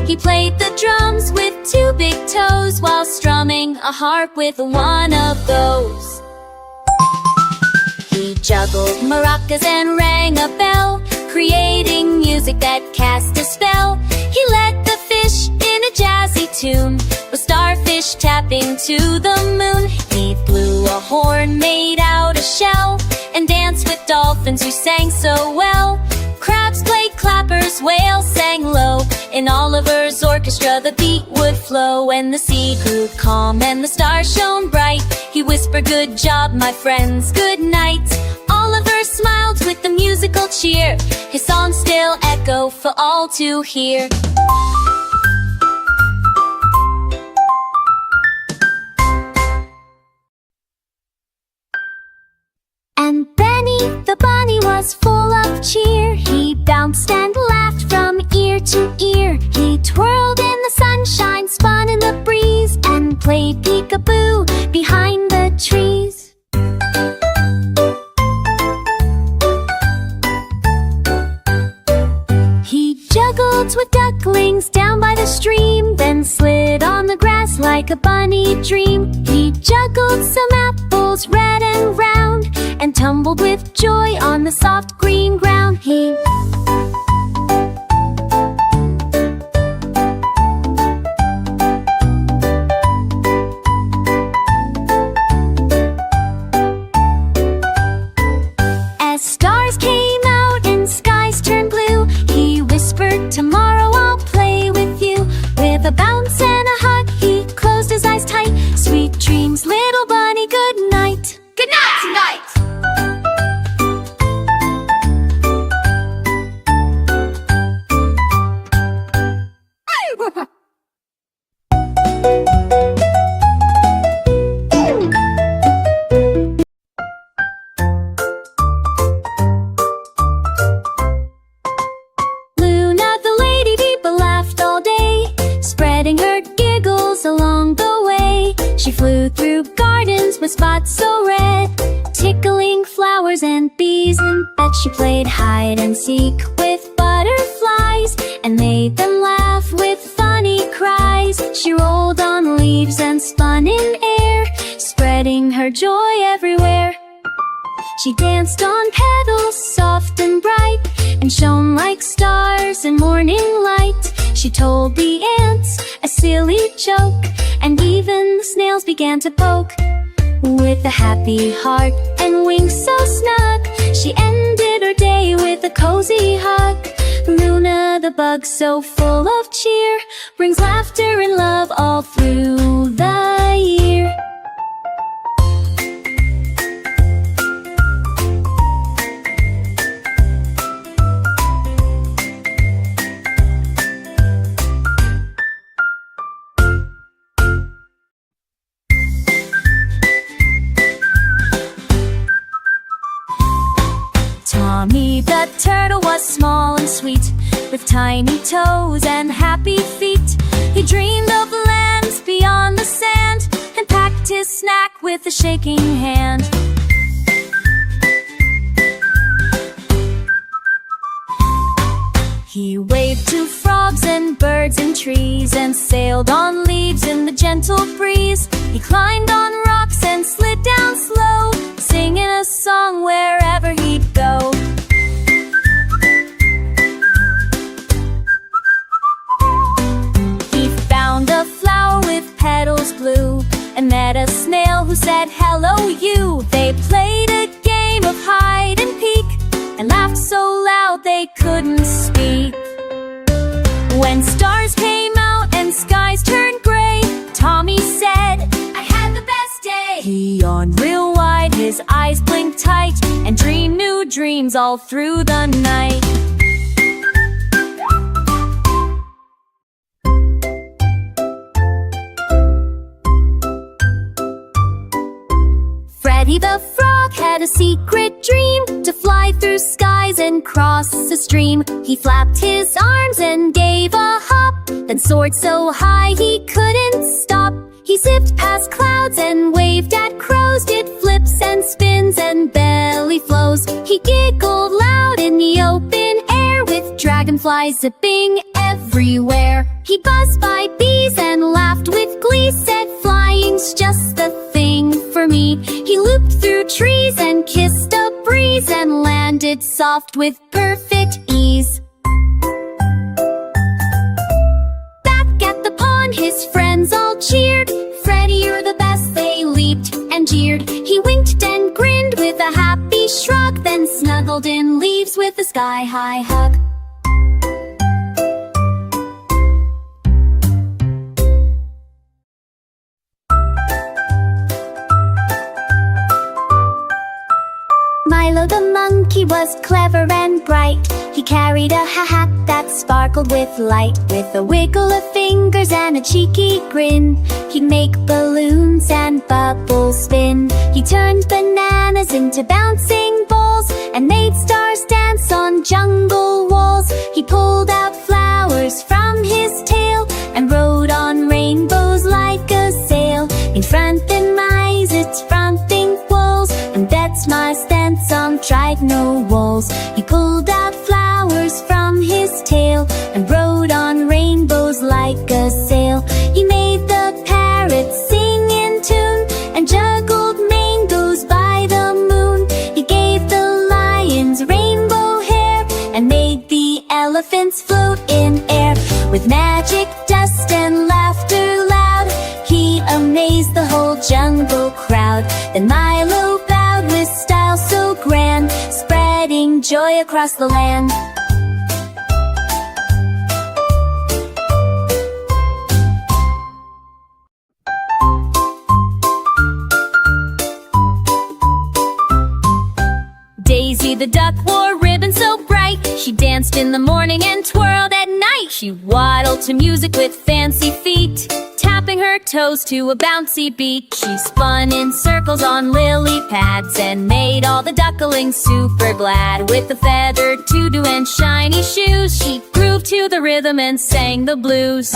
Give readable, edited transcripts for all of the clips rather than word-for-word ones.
He played the drums with 2 big toes while strumming a harp with one of those. He juggled maracas and rang a bell, creating music that cast a spell. He led the fish in a jazzy tune, with starfish tapping to the moon. He blew a horn made out of shell, and danced with dolphins who sang so well. Crabs played clappers, whales sang low. In Oliver's orchestra the beat would flow. When the sea grew calm and the stars shone bright, he whispered, "Good job, my friends, good night." Oliver smiled with the musical cheer. His songs still echo for all to hear. And Benny the bunny was full of cheer. He bounced and laughed from ear to ear. He twirled in the sunshine, spun in the breeze, and played peekaboo behind the trees. He juggled with ducklings down by the stream, then slid on the grass like a bunny dream. He juggled some apples red and round, and tumbled with joy on the soft green ground. He As stars came out and skies turned blue, he whispered, "Tomorrow I'll play with you." With a bounce and a hug, he closed his eyes tight. Sweet dreams, little bunny, good night. Good night, tonight. Luna the lady Deepa laughed all day, spreading her giggles along the way. She flew through gardens with spots so red, tickling flowers and bees in bed. She played hide and seek with butterflies, and made them laugh with funny cries. She rolled on leaves and spun in air, spreading her joy everywhere. She danced on petals soft and bright, and shone like stars in morning light. She told the ants a silly joke, and even the snails began to poke. With a happy heart and wings so snug, she ended her day with a cozy hug. Luna the bug, so full of cheer, brings laughter and love all through the year. Tommy the turtle was small and sweet, with tiny toes and happy feet. He dreamed of lands beyond the sand, and packed his snack with a shaking hand. He waved to frogs and birds and trees, and sailed on leaves in the gentle breeze. He climbed on rocks and slid down slow, singing a song wherever he'd go. He found a flower with petals blue, and met a snail who said, "Hello, you." They played a game of hide and peek, and laughed so loud they couldn't speak. When stars came out and skies turned gray, Tommy said, "I had the best day." He yawned real wide, his eyes blinked tight, and dreamed new dreams all through the night. Freddy the Frog had a secret dream, to fly through skies and cross a stream. He flapped his arms and gave a hop, then soared so high he couldn't stop. He zipped past clouds and waved at crows, did flips and spins and belly flows. He giggled loud in the open air, with dragonflies zipping everywhere. He buzzed by bees and laughed with glee, said flying's just the thing for me. He looped through trees and kissed a breeze and landed soft with perfect ease. Back at the pond his friends all cheered. Freddie, you're the best, they leaped and jeered. He winked and grinned with a happy shrug, then snuggled in leaves with a sky-high hug. Milo the monkey was clever and bright. He carried a hat that sparkled with light. With a wiggle of fingers and a cheeky grin, he'd make balloons and bubbles spin. He turned bananas into bouncing balls and made stars dance on jungle walls. He pulled out flowers from his tail and rode on rainbows like a sail. In front and eyes its fronting walls, and that's my stance on tried no walls. He pulled out flowers from his tail and rode on rainbows like a sail. He made the parrots sing in tune and juggled mangoes by the moon. He gave the lions rainbow hair and made the elephants float in air. With magic, dust, and laughter loud, he amazed the whole jungle crowd. Then Milo bowed with style so grand, spreading joy across the land. Daisy the duck wore ribbons so bright. She danced in the morning and twirled at night. She waddled to music with fancy feet, tapping her toes to a bouncy beat. She spun in circles on lily pads and made all the ducklings super glad. With a feathered tutu and shiny shoes, she grooved to the rhythm and sang the blues.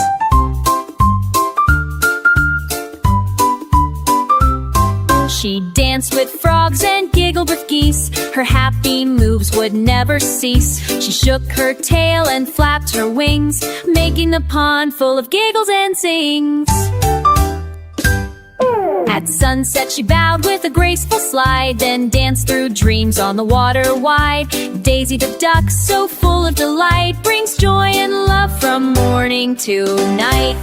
She danced with frogs and giggled with geese. Her happy moves would never cease. She shook her tail and flapped her wings, making the pond full of giggles and sings. At sunset she bowed with a graceful slide, then danced through dreams on the water wide. Daisy the duck, so full of delight, brings joy and love from morning to night.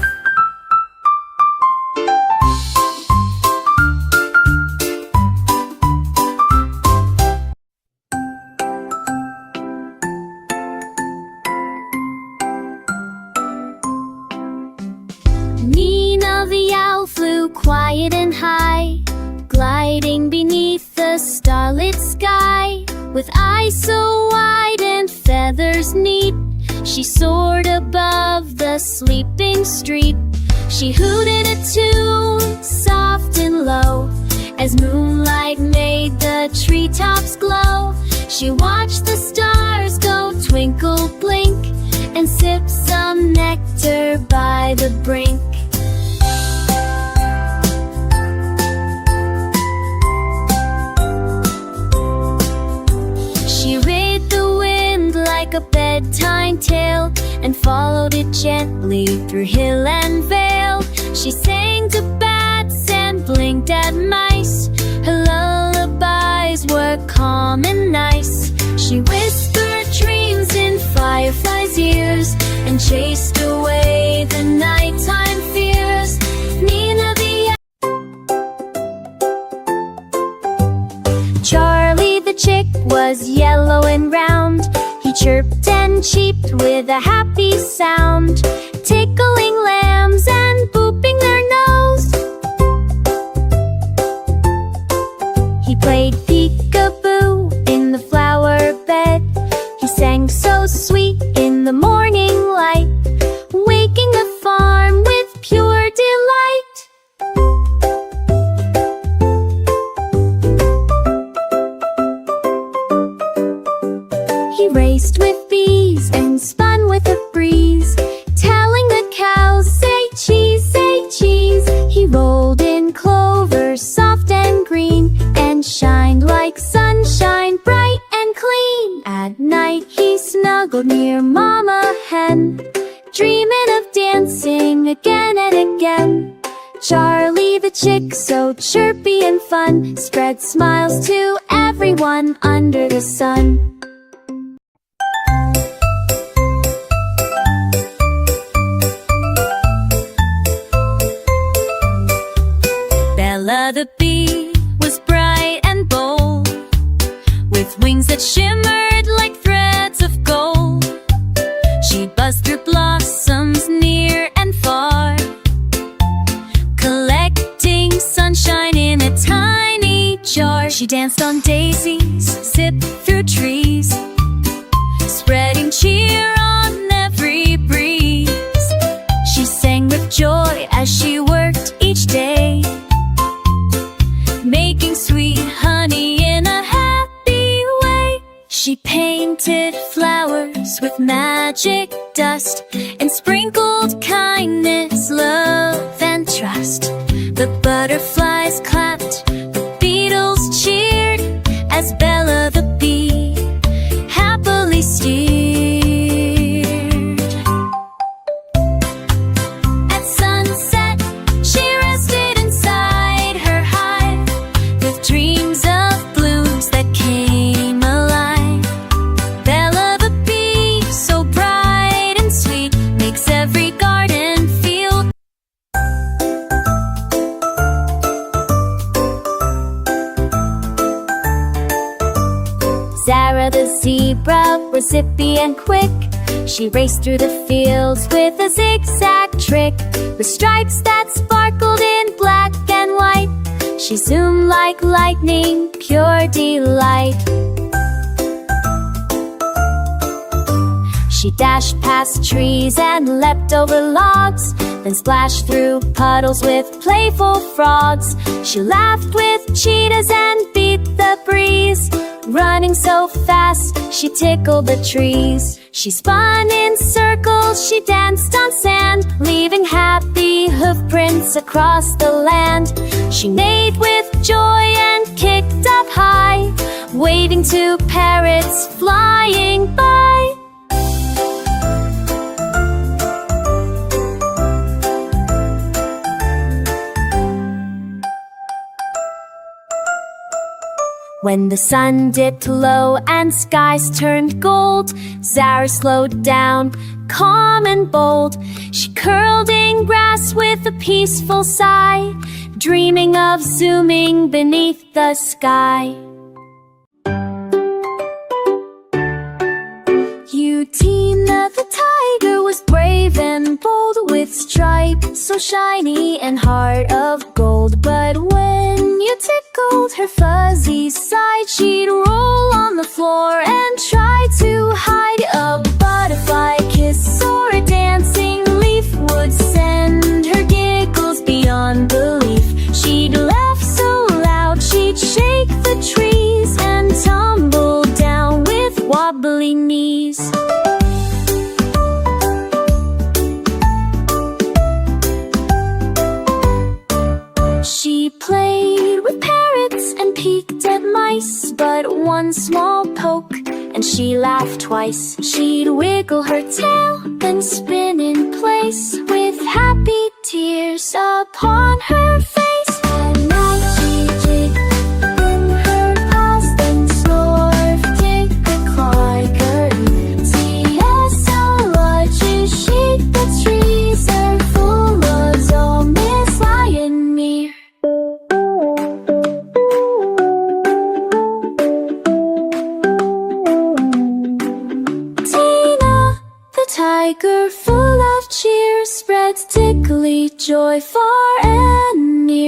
Quiet and high, gliding beneath the starlit sky. With eyes so wide and feathers neat, she soared above the sleeping street. She hooted a tune, soft and low, as moonlight made the treetops glow. She watched the stars go twinkle, blink, and sip some nectar by the brink. Like a bedtime tale, and followed it gently through hill and vale. She sang to bats and blinked at mice. Her lullabies were calm and nice. She whispered dreams in fireflies' ears and chased away the nighttime fears. Nina the Charlie the chick was yellow and round. He chirped and cheeped with a happy sound, tickling lambs and booping their nose. He played peekaboo in the flower bed. He sang so sweet in the morning light, waking the farm with pure delight. He raced with bees and spun with a breeze, telling the cows, say cheese, say cheese. He rolled in clover, soft and green, and shined like sunshine, bright and clean. At night he snuggled near Mama Hen, dreaming of dancing again and again. Charlie the chick, so chirpy and fun, spread smiles to everyone under the sun. Bella the bee was bright and bold, with wings that shimmered like threads of gold. She buzzed through blossoms near and far, collecting sunshine in a tiny jar. She danced on daisies, zipped through trees, spreading cheer on every breeze. She sang with joy as she worked each day, making sweet honey in a happy way. She painted flowers with magic dust and sprinkled kindness, love, and trust. The butterflies clapped, the beetles cheered, as Bella the bee happily steered. At sunset, she rested inside her hive, with dreams of blooms that came alive. Bella the bee, so bright and sweet, makes every garden feel. Zara the zebra was zippy and quick. She raced through the fields with a zigzag trick, with stripes that sparkled in black and white. She zoomed like lightning, pure delight. She dashed past trees and leapt over logs, then splashed through puddles with playful frogs. She laughed with cheetahs and beat the breeze, running so fast she tickled the trees. She spun in circles, she danced on sand, leaving happy hoof prints across the land. She neighed with joy and kicked up high, waving to parrots flying by. When the sun dipped low and skies turned gold, Zara slowed down, calm and bold. She curled in grass with a peaceful sigh, dreaming of zooming beneath the sky. Tina the tiger was brave and bold, with stripes so shiny and heart of gold. But when you tickled her fuzzy side, she'd roll on the floor and try to hide. A butterfly kiss or a dancing leaf would send her giggles beyond belief. She'd laugh so loud she'd shake the trees and tumble down with wobbly knees. She played with parrots and peeked at mice, but one small poke and she laughed twice. She'd wiggle her tail, then spin in place, with happy tears upon her face. At night she'd jig in her paws, then snore, tick a clogger. TSLG, shake the trees are full of all Miss Lion Mere. Tiger full of cheer spreads tickly joy far and near.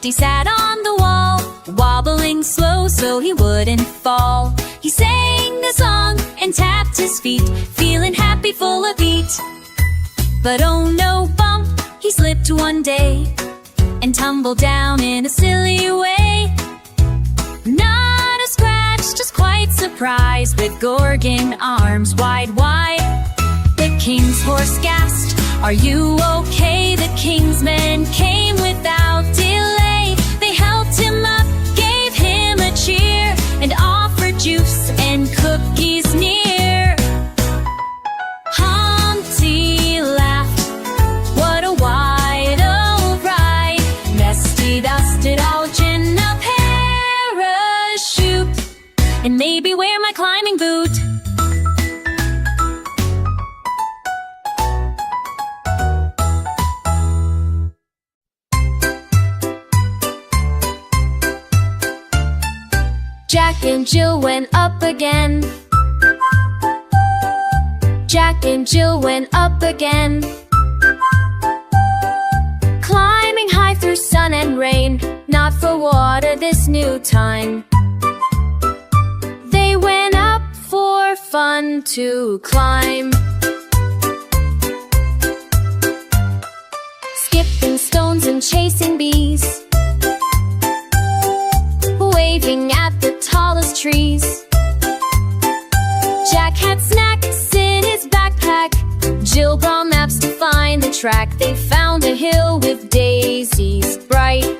Lefty sat on the wall, wobbling slow so he wouldn't fall. He sang a song and tapped his feet, feeling happy, full of beat. But oh no, bump, he slipped one day and tumbled down in a silly way. Not a scratch, just quite surprised, with Gorgon arms wide, wide. The king's horse gasped, "Are you okay?" The king's men came without delay. They helped him up, gave him a cheer, and offered juice and cookies near. Humpty laughed, "What a wide old ride! Nesty dusted out in a parachute, and maybe wear my climbing boot." Jack and Jill went up again. Jack and Jill went up again. Climbing high through sun and rain, not for water this new time. They went up for fun to climb. Skipping stones and chasing bees, waving at the tallest trees. Jack had snacks in his backpack, Jill brought maps to find the track. They found a hill with daisies bright,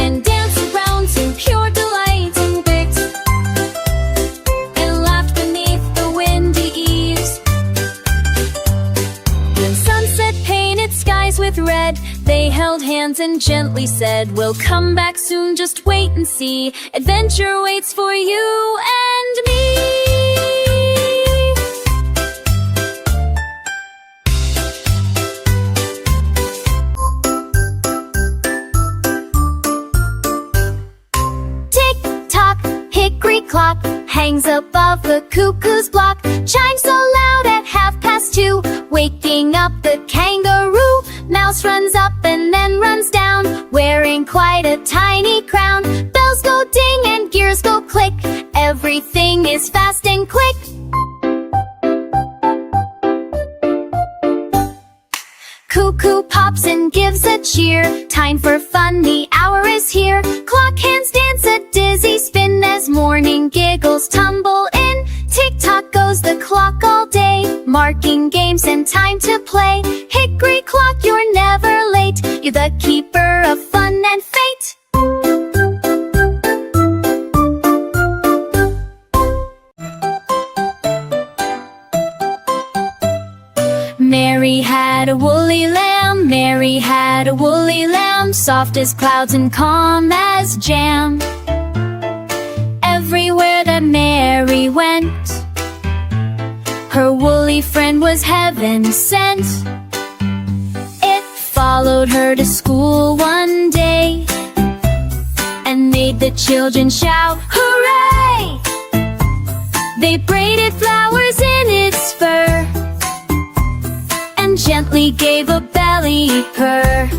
and danced around in pure delight, and picked and laughed beneath the windy eaves. When sunset painted skies with red, they held hands and gently said, "We'll come back soon, just wait and see. Adventure waits for you and me." Tick-tock, hickory clock hangs above the cuckoo's block, chimes so loud at 2:30, waking up the kangaroo. Mouse runs up and then runs down, wearing quite a tiny crown. Bells go ding and gears go click, everything is fast and quick. Cuckoo pops and gives a cheer, time for fun, the hour is here. Clock hands dance a dizzy spin as morning giggles tumble in. Tick-tock goes the clock all day, marking games and time to play. Hickory clock, you're never late, you're the keeper of fun and fate. Mary had a woolly lamb, Mary had a woolly lamb, soft as clouds and calm as jam. Everywhere that Mary went, her woolly friend was heaven sent. It followed her to school one day and made the children shout, "Hooray!" They braided flowers in its fur and gently gave a belly purr.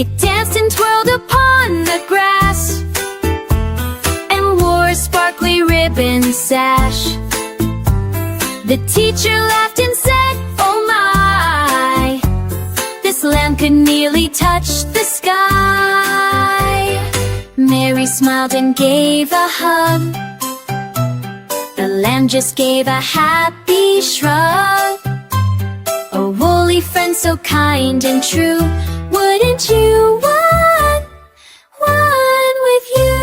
It danced and twirled upon the grass and wore a sparkly ribbon sash. The teacher laughed and said, "Oh my, this lamb could nearly touch the sky." Mary smiled and gave a hug. The lamb just gave a happy shrug. A woolly friend so kind and true, wouldn't you want one with you?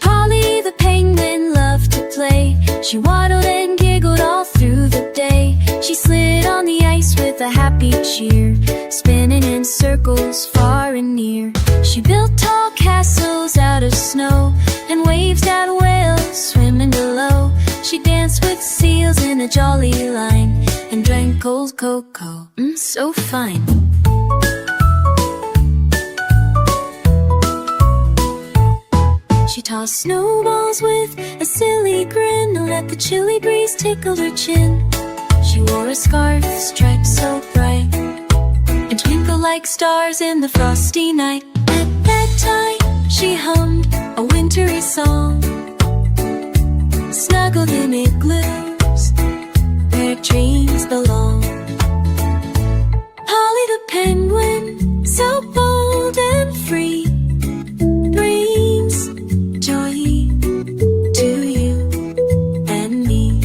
Polly the penguin loved to play. She waddled and giggled all through the day. She slid on the ice with a happy cheer, spinning in circles far and near. She built tall castles out of snow and waved at whales swimming below. She danced with seals in a jolly line and drank cold cocoa, so fine. She tossed snowballs with a silly grin, and let the chilly breeze tickle her chin. She wore a scarf striped so bright, and twinkled like stars in the frosty night. At that time she hummed a wintry song, snuggled in igloos where dreams belong. Polly the penguin, so bold and free, brings joy to you and me.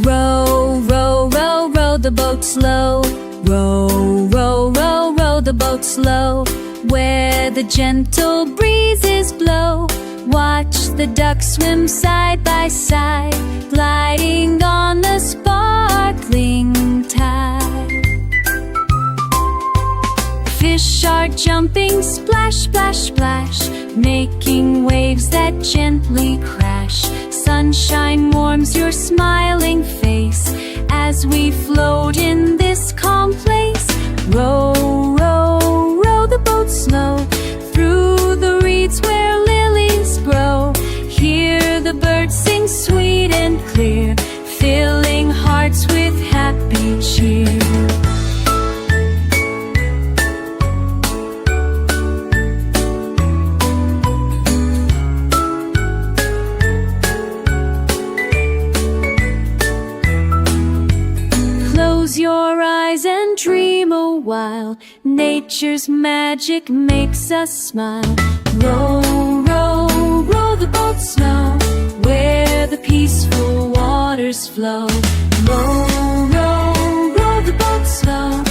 Row, row, row, row the boat slow. Row, row, row, row the boat slow, where the gentle breezes blow. Watch the ducks swim side by side, gliding on the sparkling tide. Fish are jumping splash, splash, splash, making waves that gently crash. Sunshine warms your smiling face as we float in this calm place. Row, row, row the boat slow, through the reeds where lilies grow. Hear the birds sing sweet and clear, filling hearts with happy cheer. Close your eyes and dream a while, nature's magic makes us smile. Row, row, row the boat slow, where the peaceful waters flow. Row, row, row the boat slow.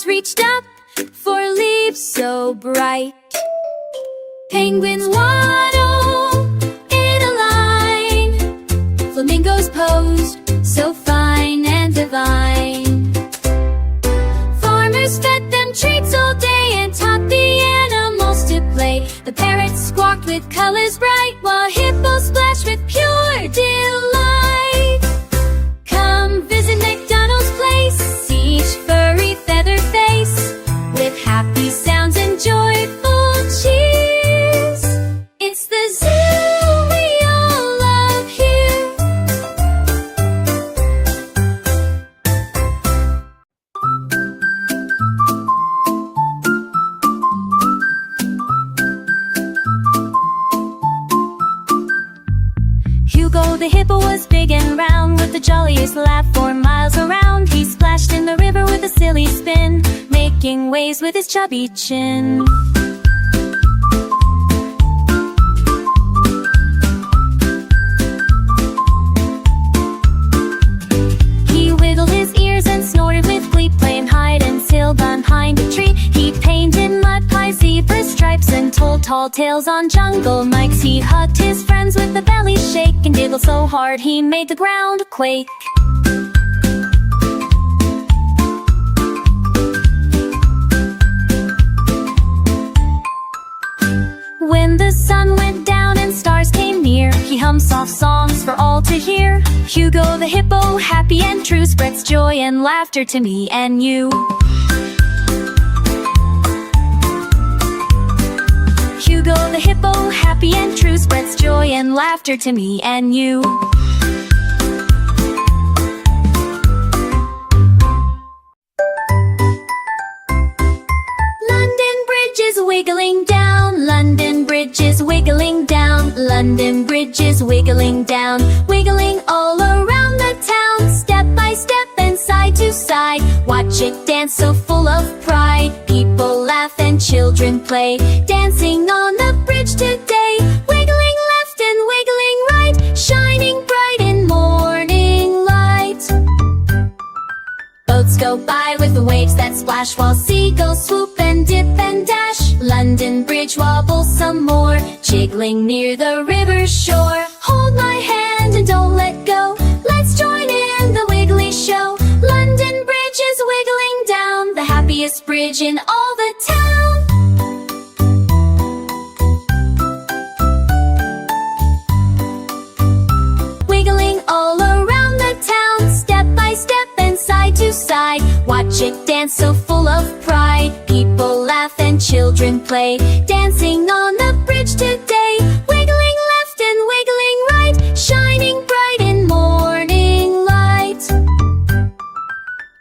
Reached up for leaves so bright. Penguins waddle in a line, flamingos posed so fine and divine. Farmers fed them treats all day and taught the animals to play. The parrots squawked with colors bright, while hippos splashed with pure delight. Come visit McDonald's place, see each furry feathered face, with happy sounds and joyful cheers. It's the zoo we all love here. Hugo the hippo was big and round, with the jolliest laugh for miles around. He splashed in the river with a silly spin, making waves with his chubby chin. He wiggled his ears and snorted with glee, playing hide and seek behind a tree. He painted mud pies, zebra stripes, and told tall tales on jungle mics. He hugged his friends with a belly shake, and giggled so hard he made the ground quake. When the sun went down and stars came near, he hummed soft songs for all to hear. Hugo the hippo, happy and true, spreads joy and laughter to me and you. Hugo the hippo, happy and true, spreads joy and laughter to me and you. London Bridge Bridge is wiggling down, London Bridge is wiggling down, London Bridge is wiggling down, wiggling all around the town, step by step and side to side. Watch it dance so full of pride. People laugh and children play, dancing on the bridge today. Wiggling left and wiggling right, shining bright in morning light. Boats go by with the waves that splash, while seagulls swoop and dip and dash. London Bridge wobbles some more, jiggling near the river's shore. Hold my hand and don't let go, let's join in the wiggly show. London Bridge is wiggling down, the happiest bridge in all the town. Wiggling all around the town, step by step and side to side. Watch it dance so full of pride. People laugh and children play, dancing on the bridge today. Wiggling left and wiggling right, shining bright in morning light.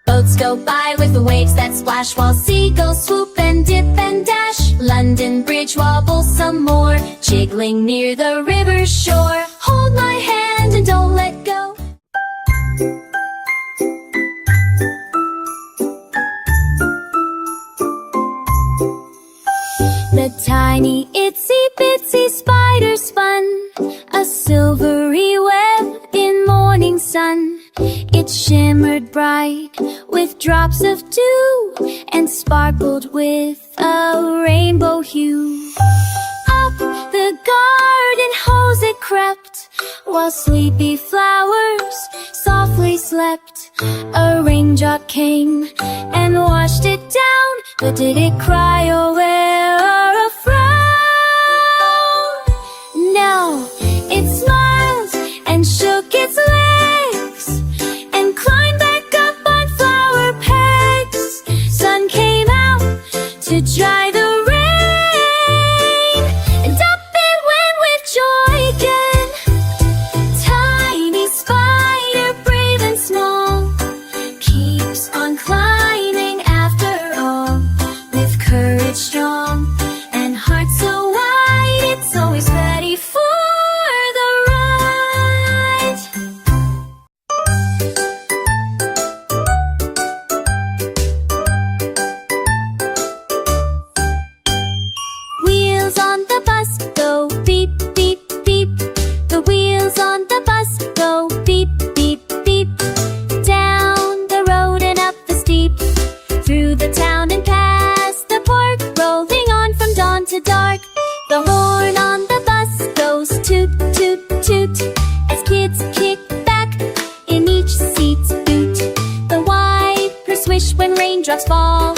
Boats go by with the waves that splash, while seagulls swoop and dip and dash. London Bridge wobbles some more, jiggling near the river's shore. Hold my hand and don't let go. The tiny itsy bitsy spider spun a silvery web in morning sun. It shimmered bright with drops of dew and sparkled with a rainbow hue. Up the garden hose it crept, while sleepy flowers softly slept. A raindrop came and washed it down, but did it cry or wear a frown? No, it smiled and shook its legs and climbed back up on flower pegs. Sun came out to dry the rain, and up it went with joy again. Tiny spider, brave and small, keeps on climbing after all, with courage strong and heart so wide. It's always ready for the ride. Wheels on the bus go beep, beep, beep. The wheels on the bus go beep, beep, beep. Down the road and up the steep, through the town and past the park, rolling on from dawn to dark. The horn on the bus goes toot, toot, toot, as kids kick back in each seat's boot. The wipers swish when raindrops fall,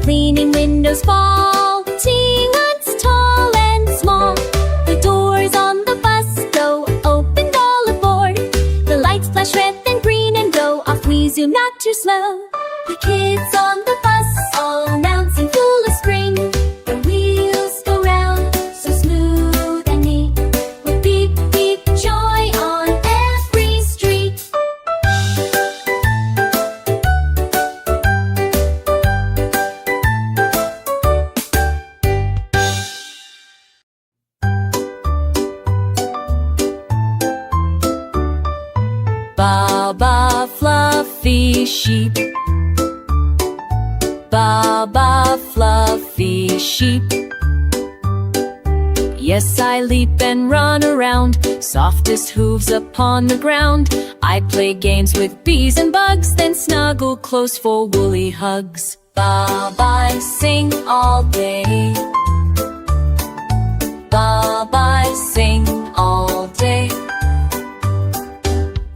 cleaning windows fall, teanuts tall and small. The doors on the bus go open all aboard. The lights flash red and green and go off. We zoom not too slow. The kids on the bus all announcing full of spring. The wheels go round so smooth and neat, with beep, beep, joy on every street. Baba fluffy sheep, Baba fluffy sheep. Yes, I leap and run around, softest hooves upon the ground. I play games with bees and bugs, then snuggle close for woolly hugs. Baba I sing all day, Baba I sing all day.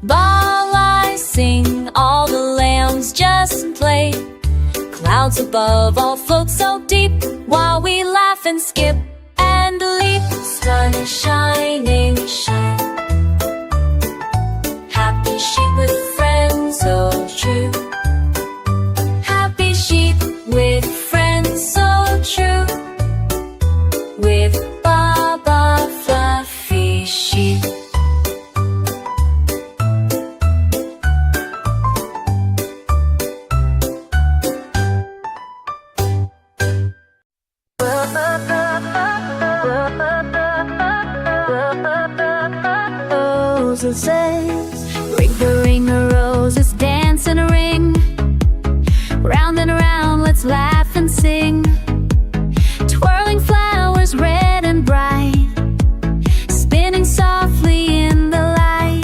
Ball I sing, all the lambs just play. Clouds above all float so deep, while we laugh and skip and leap. Sun shining, shine. Happy sheep with friends so true. Happy sheep with friends so true. With Baba fluffy sheep. It says, ring a roses, dance in a ring. Round and around, let's laugh and sing. Twirling flowers, red and bright, spinning softly in the light.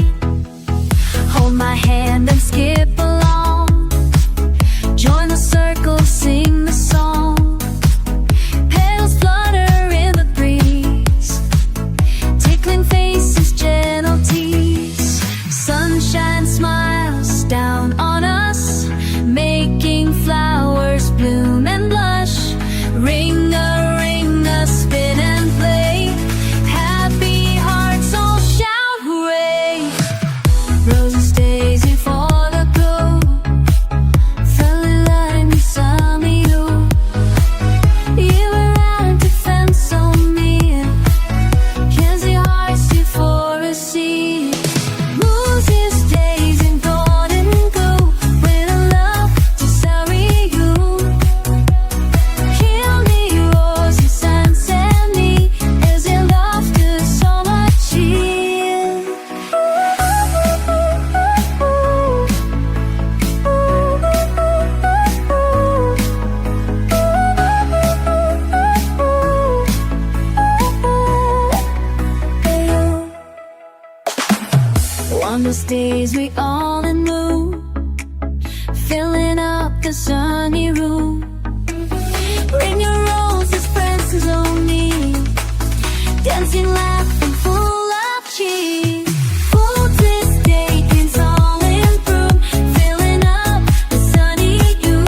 Hold my hand and skip along. Join the circle, sing the song. Petals flutter in the breeze, tickling faces, gentle tease. Sunshine smiles down on us, making flowers bloom and blush. Ring a spin and play. Happy hearts all shout hooray. Roses, daisy, for the glow. Följ line samiro. Överallt det finns så mer. Catchy hearts you for a sea. Roses, days and golden glow. With a love to sorry you. Kill me, roses, and me. As your laughter so much cheer. On those days we all in mood, filling up the sunny room. Bring your roses, friends, 'cause only dancing, laughing, full of cheer. Hold this day, it's all improved, filling up the sunny you.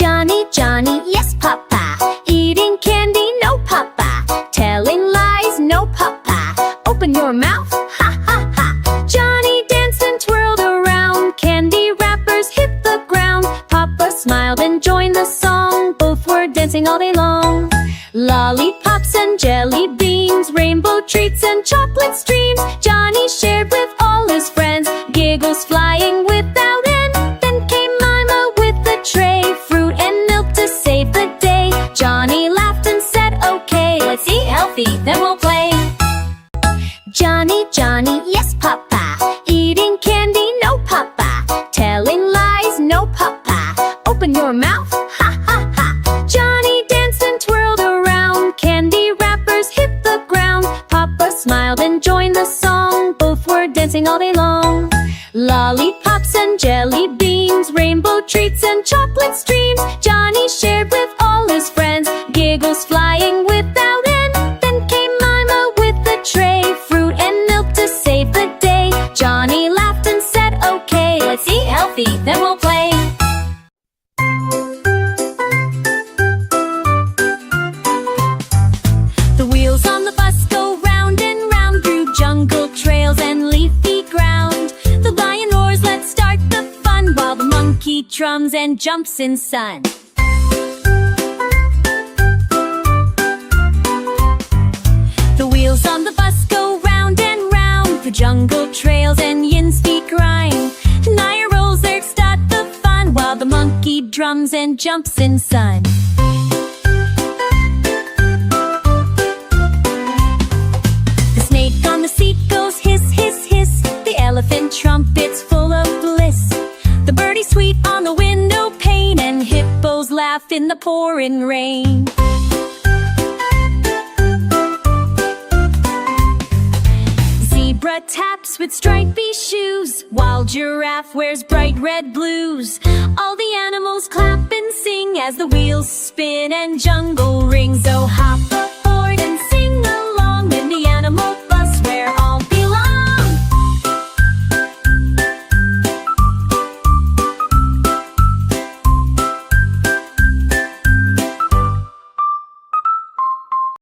Johnny, Johnny, yes, Papa. Eating candy, no, Papa. Telling lies, no, Papa. Open your mouth, ha, ha, ha. Johnny danced and twirled around. Candy wrappers hit the ground. Papa smiled and joined the song. Both were dancing all day long. Lollipops and jelly beans, rainbow treats and chocolate streams. Johnny shared with all his friends, giggles flying without end. Then came Mima with the tray, fruit and milk to save the day. Johnny laughed and said, okay, let's eat healthy, then we'll play. Johnny, Johnny, yes, Papa. Eating candy, no, Papa. Telling lies, no, Papa. Open your mouth, ha, ha, ha. Johnny danced and twirled around. Candy wrappers hit the ground. Papa smiled and joined the song. Both were dancing all day long. Lollipops and jelly beans, rainbow treats and chocolate streams. Johnny shared with all his friends, giggles flying without end. Then came Mima with the tray, fruit and milk to save the day. Johnny laughed and said, okay, let's eat healthy, then we'll play. The wheels on the bus go round and round through jungle trails and leafy ground. The lion roars, let's start the fun, while the monkey drums and jumps in sun. The wheels on the bus go round and round through jungle trails and yin's feet grind. Naya rolls, there start the fun, while the monkey drums and jumps in sun. The snake on the seat goes hiss, hiss, hiss. The elephant trumpets full of bliss. The birdie sweet on the window pane, and hippos laugh in the pouring rain. Zebra taps with stripy shoes, while giraffe wears bright red blues. All the animals clap and sing as the wheels spin and jungle rings. Oh, hop